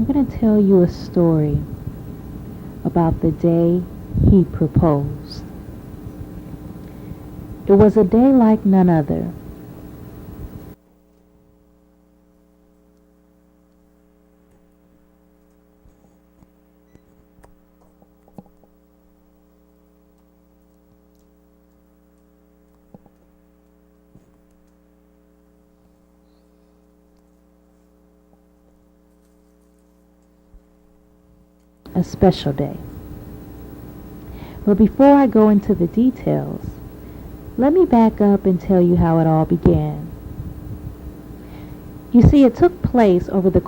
going to tell you a story about the day he proposed. It was a day like none other. A special day. But before I go into the details, let me back up and tell you how it all began. You see, it took place over the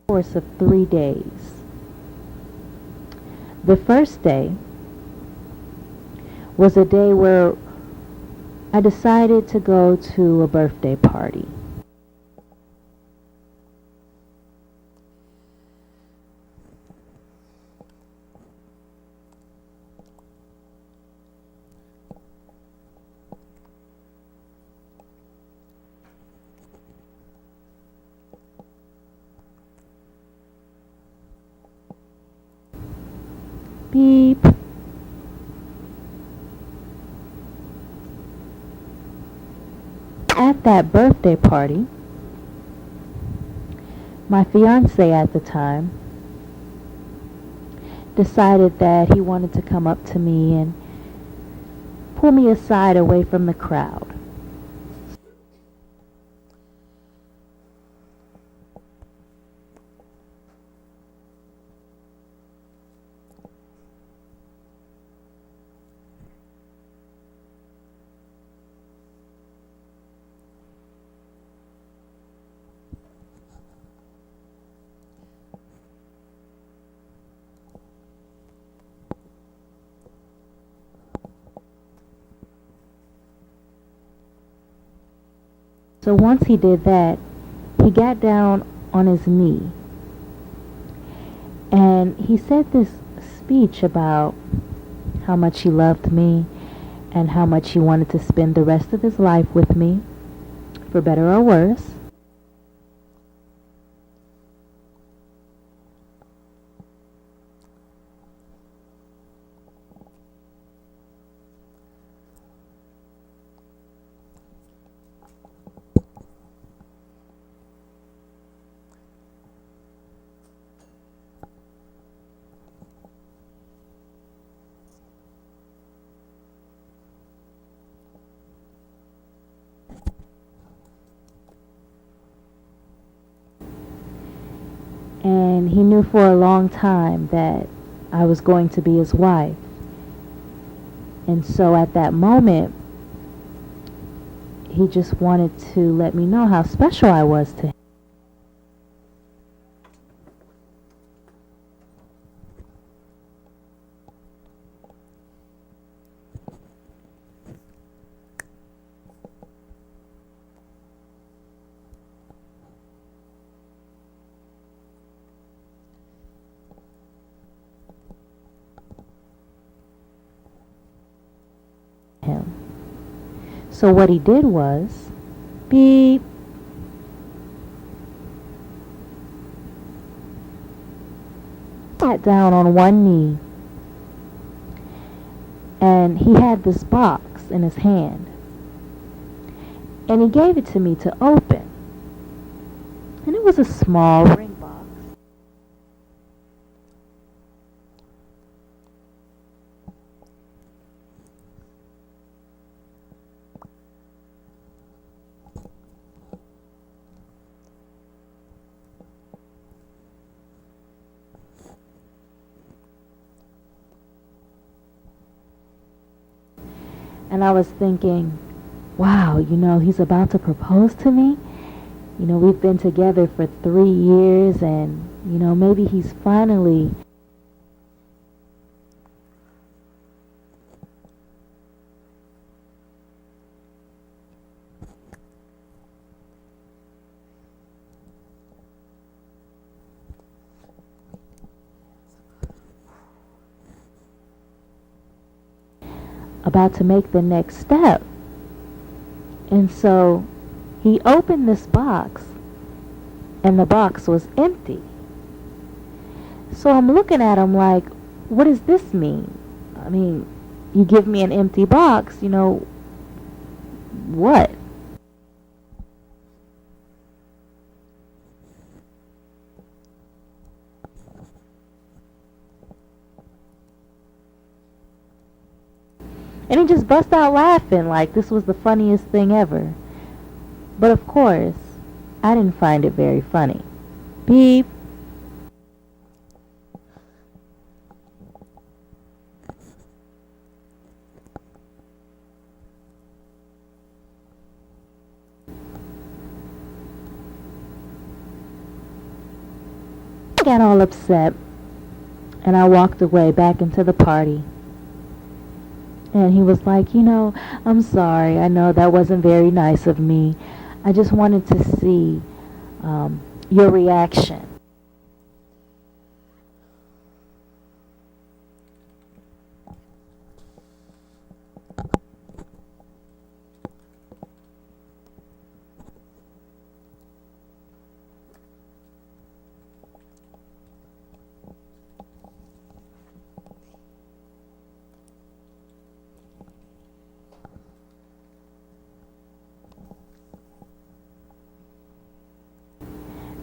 course of 3 days. The first day was a day where I decided to go to a birthday party. Beep. At that birthday party, my fiance at the time decided that he wanted to come up to me and pull me aside away from the crowd. So once he did that, he got down on his knee and he said this speech about how much he loved me and how much he wanted to spend the rest of his life with me, for better or worse. And he knew for a long time that I was going to be his wife. And so at that moment, he just wanted to let me know how special I was to him. So what he did was, beep, sat down on one knee, and he had this box in his hand, and he gave it to me to open, and it was a small ring box. And I was thinking, wow, he's about to propose to me. We've been together for 3 years and, maybe he's finally about to make the next step. And so he opened this box, and the box was empty. So I'm looking at him like, what does this mean? I mean, you give me an empty box, what? And he just bust out laughing like this was the funniest thing ever. But of course, I didn't find it very funny. Beep. I got all upset and I walked away back into the party. And he was like, I'm sorry. I know that wasn't very nice of me. I just wanted to see your reaction.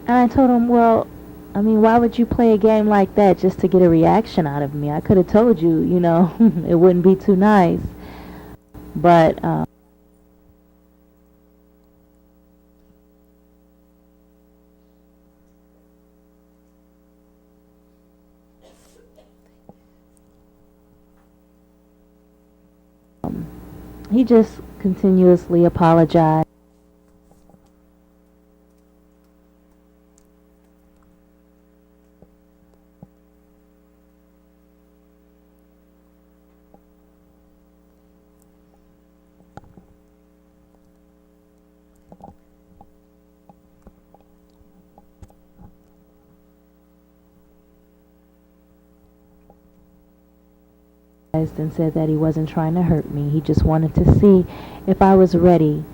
And I told him, well, I mean, why would you play a game like that just to get a reaction out of me? I could have told you, it wouldn't be too nice. But he just continuously apologized. And said that he wasn't trying to hurt me. He just wanted to see if I was ready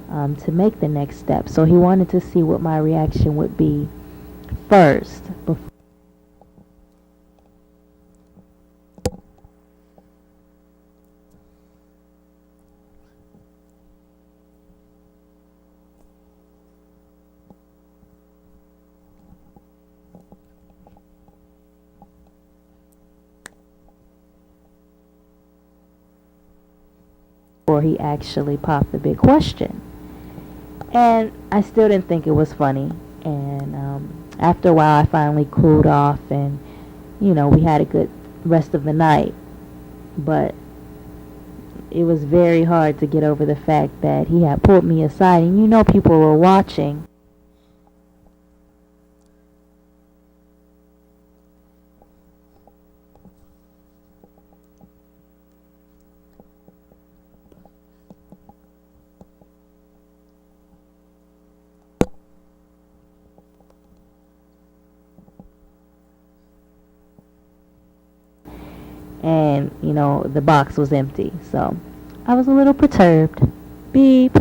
to make the next step. So he wanted to see what my reaction would be first before he actually popped the big question. And I still didn't think it was funny. And after a while, I finally cooled off, and we had a good rest of the night. But it was very hard to get over the fact that he had pulled me aside, and people were watching. And the box was empty, so I was a little perturbed. Beep.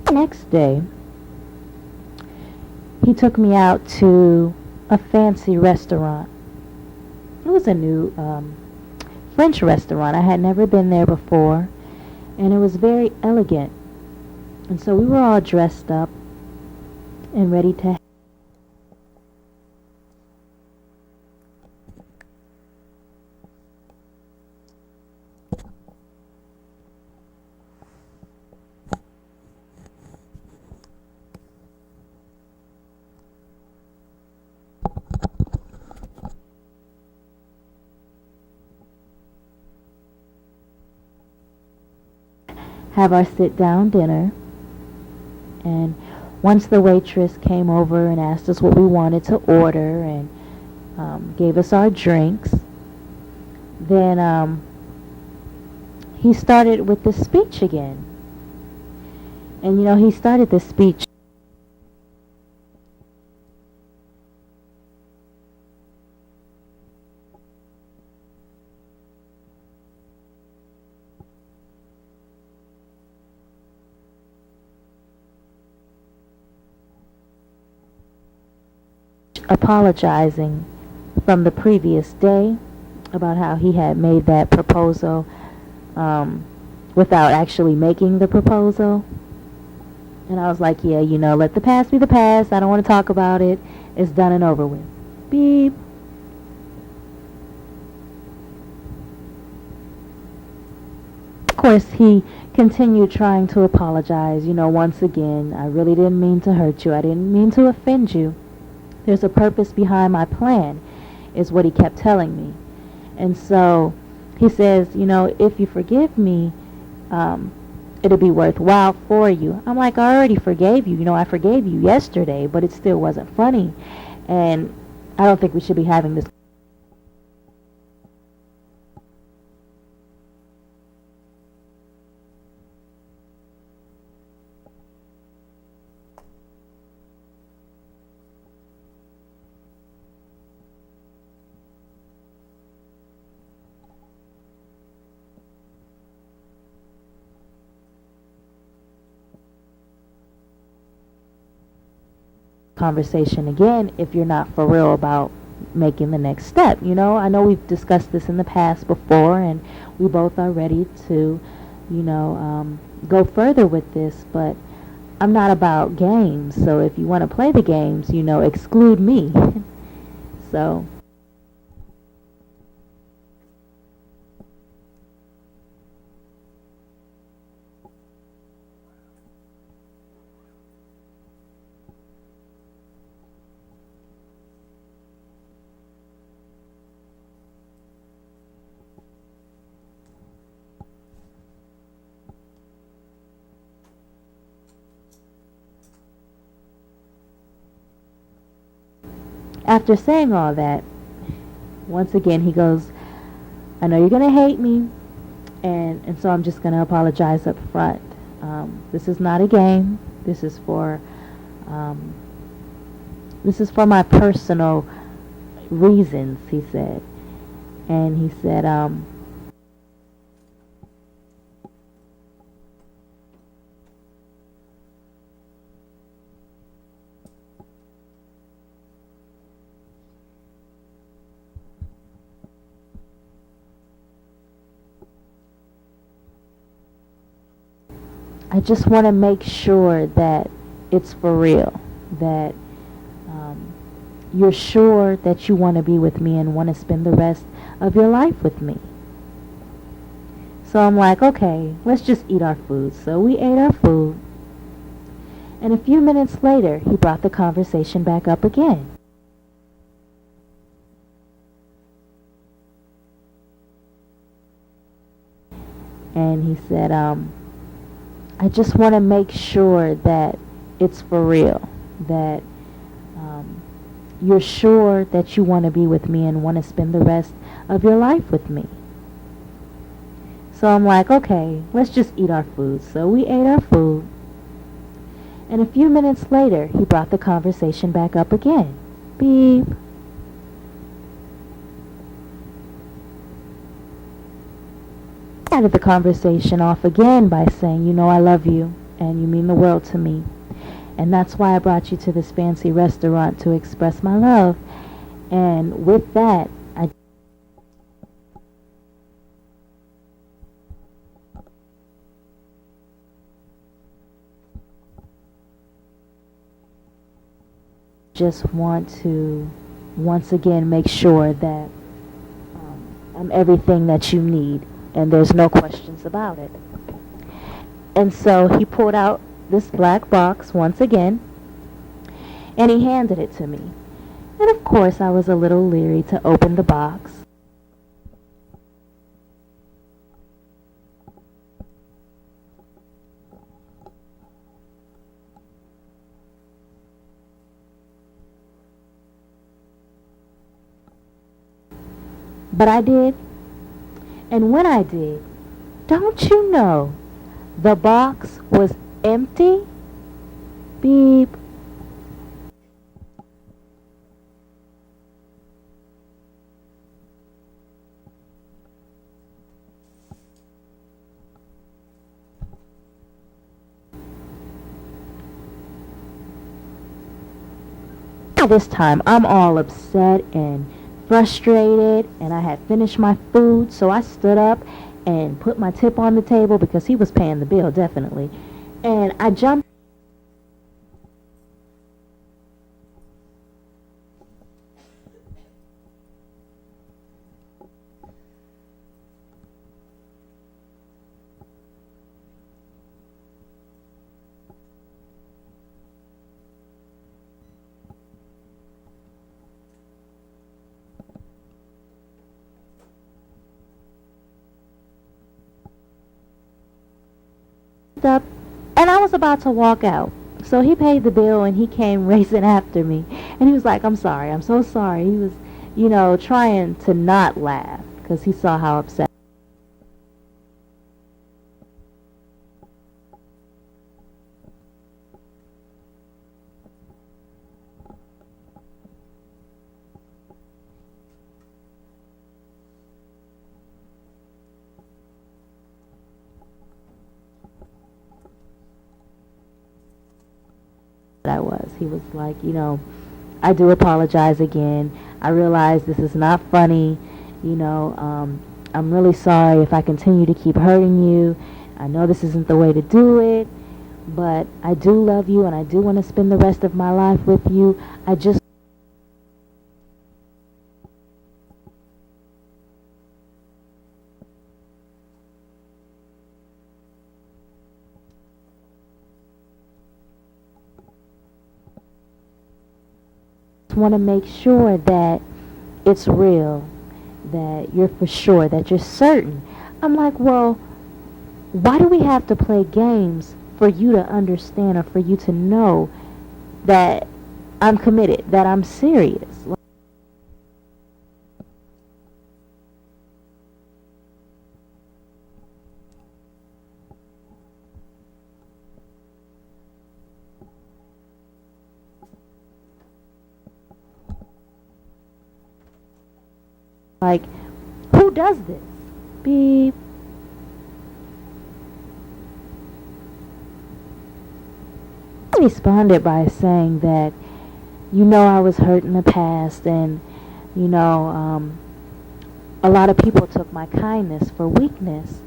The next day, he took me out to a fancy restaurant. It was a new French restaurant. I had never been there before, and it was very elegant. And so we were all dressed up and ready to have our sit-down dinner. And once the waitress came over and asked us what we wanted to order and gave us our drinks, then he started with the speech again. And he started the speech apologizing from the previous day about how he had made that proposal um, without actually making the proposal. And I was like, yeah, let the past be the past. I don't want to talk about it. It's done and over with. Beep. Of course, he continued trying to apologize. Once again, I really didn't mean to hurt you. I didn't mean to offend you. There's a purpose behind my plan, is what he kept telling me. And so he says, if you forgive me, it'll be worthwhile for you. I'm like, I already forgave you. I forgave you yesterday, but it still wasn't funny. And I don't think we should be having this conversation again if you're not for real about making the next step. I know we've discussed this in the past before, and we both are ready to, go further with this, but I'm not about games. So if you want to play the games, exclude me. So after saying all that, once again he goes, I know you're going to hate me, and so I'm just going to apologize up front. This is not a game. Um, this is for my personal reasons, he said. And he said, I just want to make sure that it's for real, that you're sure that you want to be with me and want to spend the rest of your life with me. So I'm like, okay, let's just eat our food. So we ate our food. And a few minutes later, he brought the conversation back up again. And he said, I just want to make sure that it's for real, that you're sure that you want to be with me and want to spend the rest of your life with me. So I'm like, okay, let's just eat our food. So we ate our food. And a few minutes later, he brought the conversation back up again. Beep. Started the conversation off again by saying, I love you and you mean the world to me. And that's why I brought you to this fancy restaurant, to express my love. And with that, I just want to once again make sure that I'm everything that you need, and there's no questions about it. And so he pulled out this black box once again, and he handed it to me. And of course I was a little leery to open the box. But I did. And when I did, don't you know, the box was empty? Beep. This time I'm all upset and frustrated, and I had finished my food, so I stood up and put my tip on the table because he was paying the bill, definitely. And I jumped. Up and I was about to walk out. So he paid the bill and he came racing after me. And he was like, "I'm sorry. I'm so sorry." He was, trying to not laugh because he saw how upset I was. He was like, "I do apologize again. I realize this is not funny. I'm really sorry if I continue to keep hurting you. I know this isn't the way to do it, but I do love you and I do want to spend the rest of my life with you. I just want to make sure that it's real, that you're for sure, that you're certain." I'm like, "Well, why do we have to play games for you to understand or for you to know that I'm committed, that I'm serious?" Like, who does this? Beep. He responded by saying that, "I was hurt in the past, and, you know, um, a lot of people took my kindness for weakness."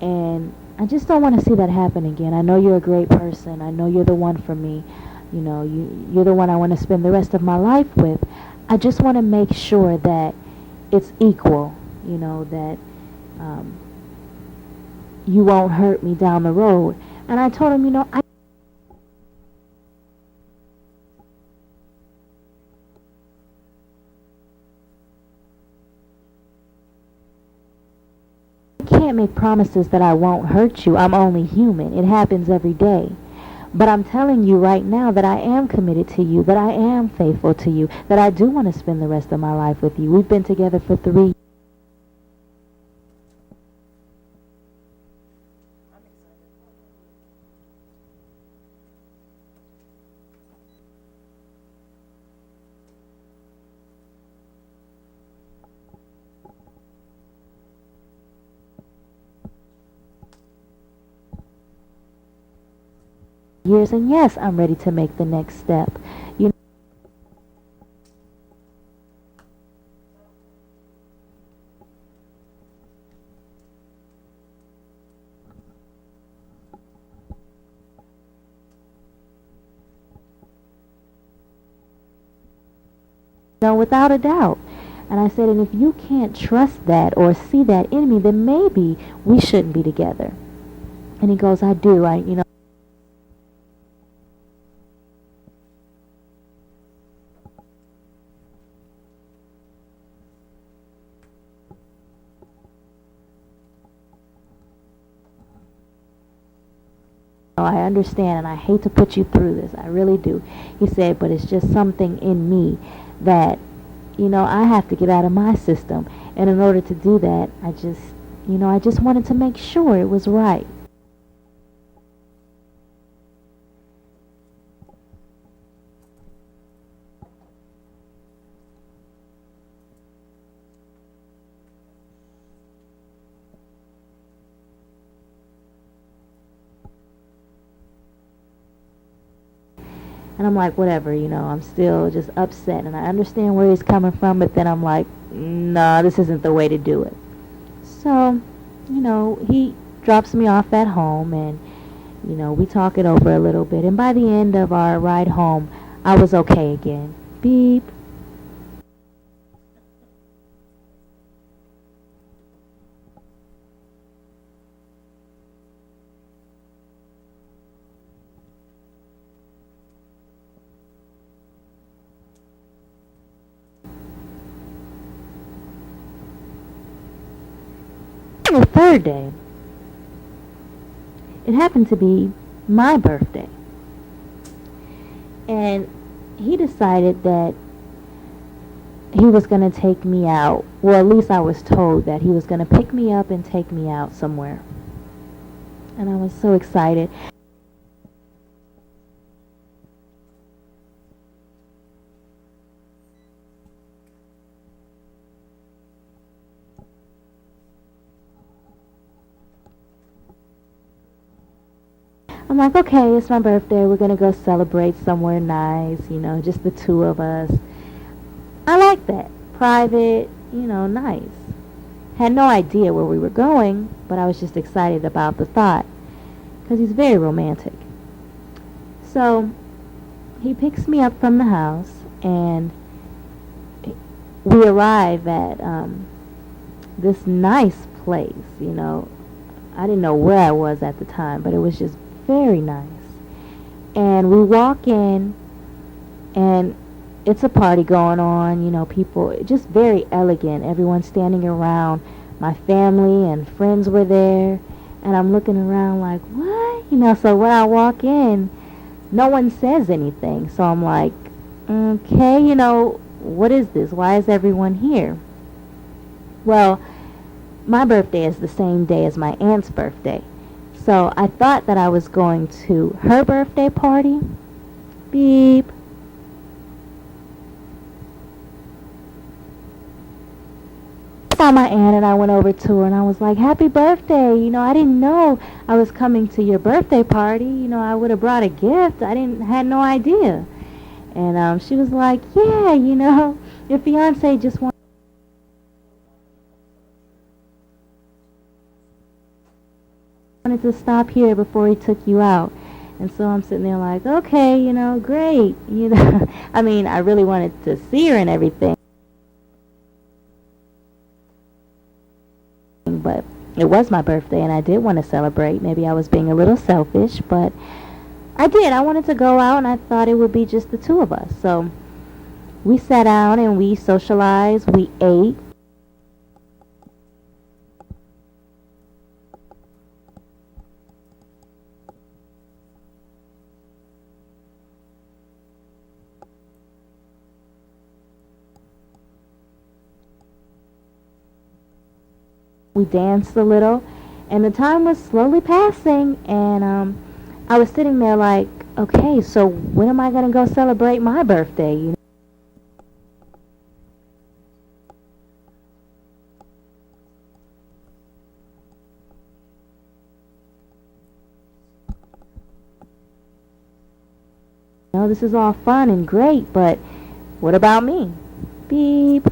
And I just don't want to see that happen again. I know you're a great person. I know you're the one for me. You're the one I want to spend the rest of my life with. I just want to make sure that it's equal, that um, you won't hurt me down the road. And I told him, I can't make promises that I won't hurt you. I'm only human. It happens every day. But I'm telling you right now that I am committed to you, that I am faithful to you, that I do want to spend the rest of my life with you. We've been together for 3 years, and yes, I'm ready to make the next step. You without a doubt. And I said, and if you can't trust that or see that in me, then maybe we shouldn't be together. And he goes, "I do. I understand and I hate to put you through this. I really do." He said, "But it's just something in me that, I have to get out of my system. And in order to do that, I just wanted to make sure it was right." And I'm like, whatever, I'm still just upset. And I understand where he's coming from, but then I'm like, nah, this isn't the way to do it. So, he drops me off at home, and, we talk it over a little bit. And by the end of our ride home, I was okay again. Beep. The third day, it happened to be my birthday. And he decided that he was going to take me out. Well, at least I was told that he was going to pick me up and take me out somewhere. And I was so excited. I'm like, okay, it's my birthday. We're going to go celebrate somewhere nice, just the two of us. I like that. Private, nice. Had no idea where we were going, but I was just excited about the thought because he's very romantic. So he picks me up from the house, and we arrive at this nice place, I didn't know where I was at the time, but it was just very nice. And we walk in, and it's a party going on, people, just very elegant. Everyone standing around. My family and friends were there, and I'm looking around like, what? So when I walk in, no one says anything. So I'm like, okay, what is this? Why is everyone here? Well, my birthday is the same day as my aunt's birthday. So I thought that I was going to her birthday party. Beep. I saw my aunt and I went over to her and I was like, happy birthday. I didn't know I was coming to your birthday party. I would have brought a gift. Had no idea. And she was like, yeah, your fiance just wanted to stop here before he took you out. And so I'm sitting there like, okay, great. I really wanted to see her and everything. But it was my birthday and I did want to celebrate. Maybe I was being a little selfish, but I did. I wanted to go out and I thought it would be just the two of us. So we sat down and we socialized, we ate. We danced a little, and the time was slowly passing, and I was sitting there like, okay, so when am I going to go celebrate my birthday? This is all fun and great, but what about me? Beep.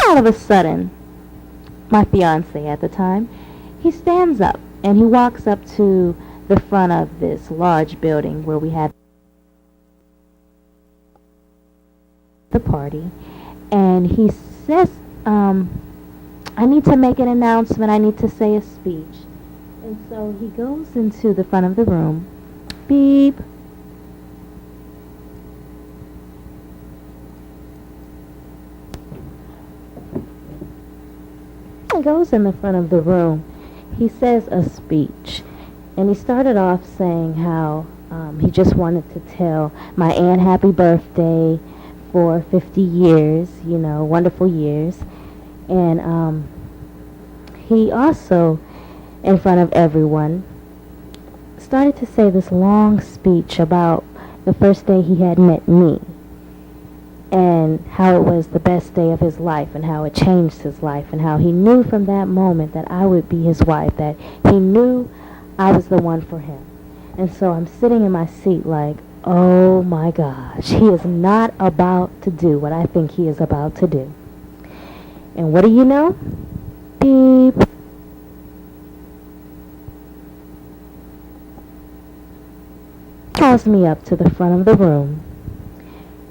All of a sudden, my fiance at the time, he stands up and he walks up to the front of this large building where we had the party, and he says, I need to make an announcement, I need to say a speech. And so he goes into the front of the room. Beep. He goes in the front of the room. He says a speech. And he started off saying how he just wanted to tell my aunt happy birthday for 50 years, wonderful years. And he also, in front of everyone, started to say this long speech about the first day he had met me and how it was the best day of his life and how it changed his life and how he knew from that moment that I would be his wife, that he knew I was the one for him. And so I'm sitting in my seat like, oh my gosh, he is not about to do what I think he is about to do. And what do you know? Beep. Calls me up to the front of the room.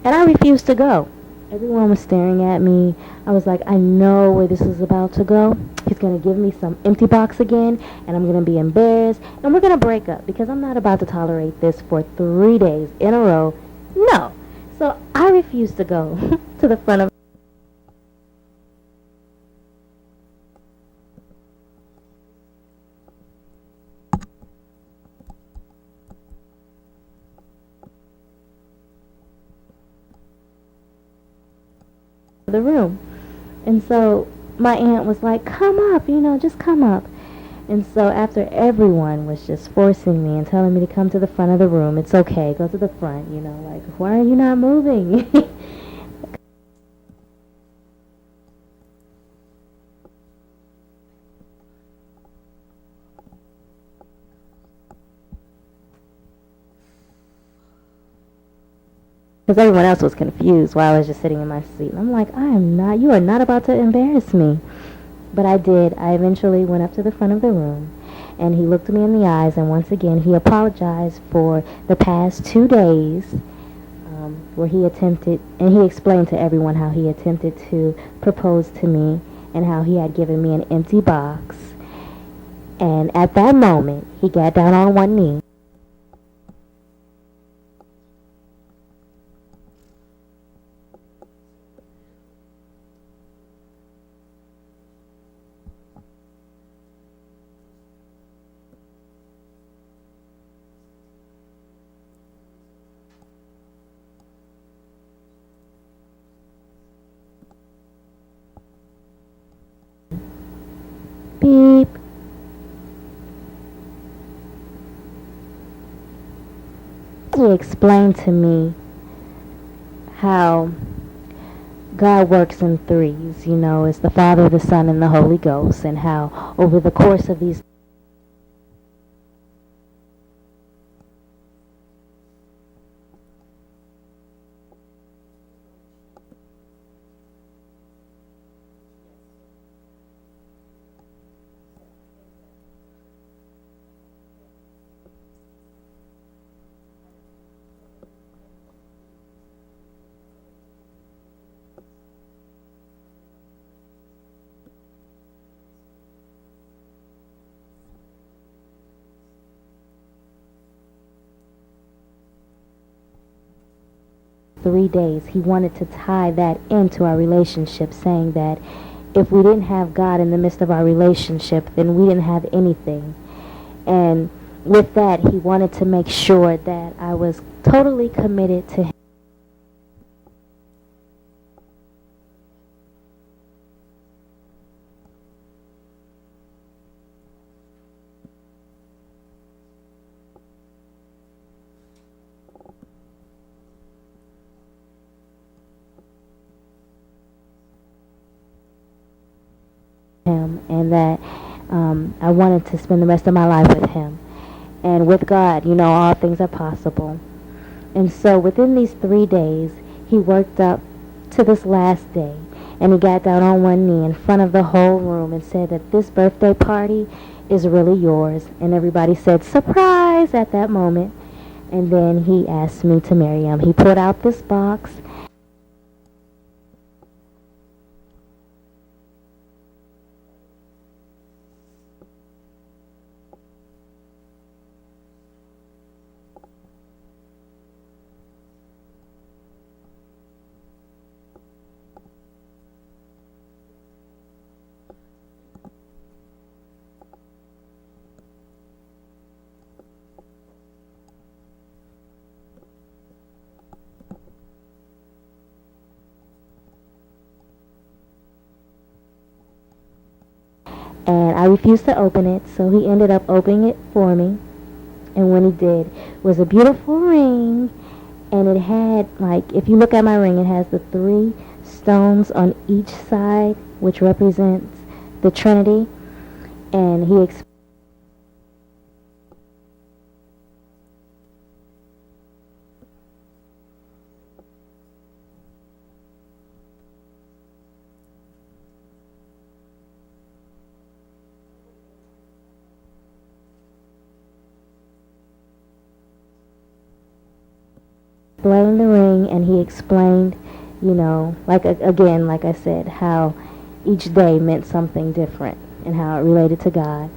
And I refused to go. Everyone was staring at me. I was like, I know where this is about to go. He's going to give me some empty box again, and I'm going to be embarrassed, and we're going to break up because I'm not about to tolerate this for 3 days in a row. No. So I refused to go to the front of the room. And so my aunt was like, come up, just come up. And so after everyone was just forcing me and telling me to come to the front of the room, it's okay, go to the front, like, why are you not moving? Because everyone else was confused while I was just sitting in my seat. And I'm like, you are not about to embarrass me. But I did. I eventually went up to the front of the room, and he looked me in the eyes, and once again he apologized for the past 2 days where he attempted, and he explained to everyone how he attempted to propose to me and how he had given me an empty box. And at that moment, he got down on one knee. Beep. He explained to me how God works in threes, it's the Father, the Son, and the Holy Ghost, and how over the course of these 3 days, he wanted to tie that into our relationship, saying that if we didn't have God in the midst of our relationship, then we didn't have anything. And with that, he wanted to make sure that I was totally committed to him. And that I wanted to spend the rest of my life with him. And with God, all things are possible. And so within these 3 days, he worked up to this last day. And he got down on one knee in front of the whole room and said that this birthday party is really yours. And everybody said, surprise, at that moment. And then he asked me to marry him. He pulled out this box. And I refused to open it, so he ended up opening it for me. And when he did, it was a beautiful ring. And it had, if you look at my ring, it has the 3 stones on each side, which represents the Trinity. And he Explained the ring, and he explained, again, like I said, how each day meant something different and how it related to God.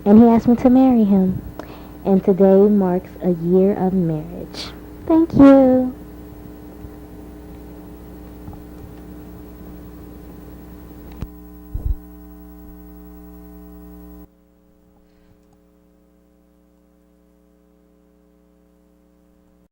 And he asked me to marry him. And today marks a year of marriage. Thank you.